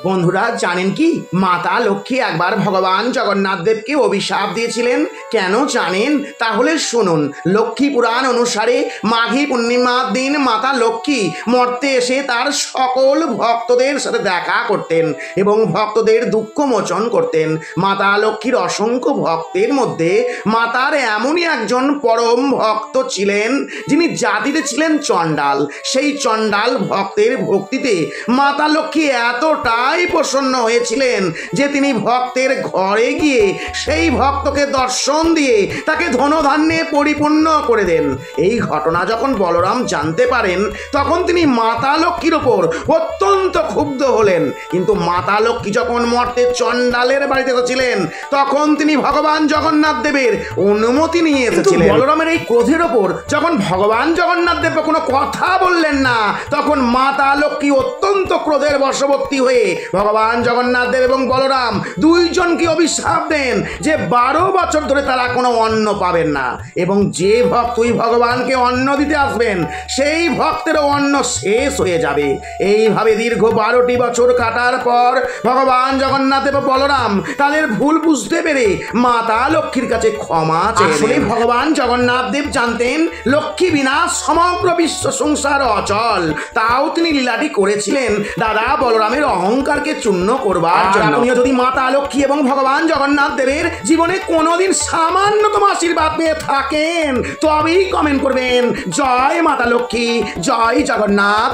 বন্ধুরা জানেন কি মাতা লক্ষ্মী একবার ভগবান জগন্নাথ দেবকে অভিশাপ দিয়েছিলেন? কেন জানেন? তাহলে শুনুন। লক্ষ্মী পুরাণ অনুসারে মাঘী পূর্ণিমার দিন মাতা লক্ষ্মী মর্তে এসে তার সকল ভক্তদের সাথে দেখা করতেন এবং ভক্তদের দুঃখ মোচন করতেন। মাতা লক্ষ্মীর অসংখ্য ভক্তের মধ্যে মাতার এমনই একজন পরম ভক্ত ছিলেন যিনি জাতিতে ছিলেন চণ্ডাল। সেই চণ্ডাল ভক্তের ভক্তিতে মাতা লক্ষ্মী এতটাই প্রসন্ন হয়েছিলেন যে তিনি ভক্তের ঘরে গিয়ে সেই ভক্তকে দর্শন দিয়ে তাকে ধনধান্যে পরিপূর্ণ করে দেন। এই ঘটনা যখন বলরাম জানতে পারেন তখন তিনি মাতা লক্ষ্মীর ওপর অত্যন্ত ক্ষুব্ধ হলেন। কিন্তু মাতা লক্ষ্মী যখন মর্তে চণ্ডালের বাড়িতে এসেছিলেন তখন তিনি ভগবান জগন্নাথ দেবের অনুমতি নিয়ে এসেছিলেন। বলরামের এই ক্রোধের ওপর যখন ভগবান জগন্নাথ দেব কোনো কথা বললেন না তখন মাতা লক্ষ্মী অত্যন্ত ক্রোধের বশবর্তী হয়ে ভগবান জগন্নাথ দেব এবং বলরাম দুইজনকে অভিশাপ দেন যে 12 বছর ধরে তারা কোনো অন্ন পাবেন না এবং যে ভক্তই ভগবানকে অন্ন দিতে আসবেন সেই ভক্তেরও অন্ন শেষ হয়ে যাবে। এইভাবে দীর্ঘ 12টি বছর কাটার পর ভগবান জগন্নাথ দেব বলরাম তাদের ভুল বুঝতে পেরে মাতা লক্ষ্মীর কাছে ক্ষমা চেয়ে আসলে ভগবান জগন্নাথ দেব জানতেন লক্ষ্মী বিনা সমগ্র বিশ্ব সংসার অচল, তাও তিনি লীলাটি করেছিলেন দাদা বলরামের অহংকারকে চূর্ণ করবার জন্য। আপনিও যদি মাতা লক্ষ্মী এবং ভগবান জগন্নাথ দেবের জীবনে কোনোদিন সামান্যতম আশীর্বাদ পেয়ে থাকেন তবেই কমেন্ট করবেন জয় মাতা লক্ষ্মী, জয় জগন্নাথ।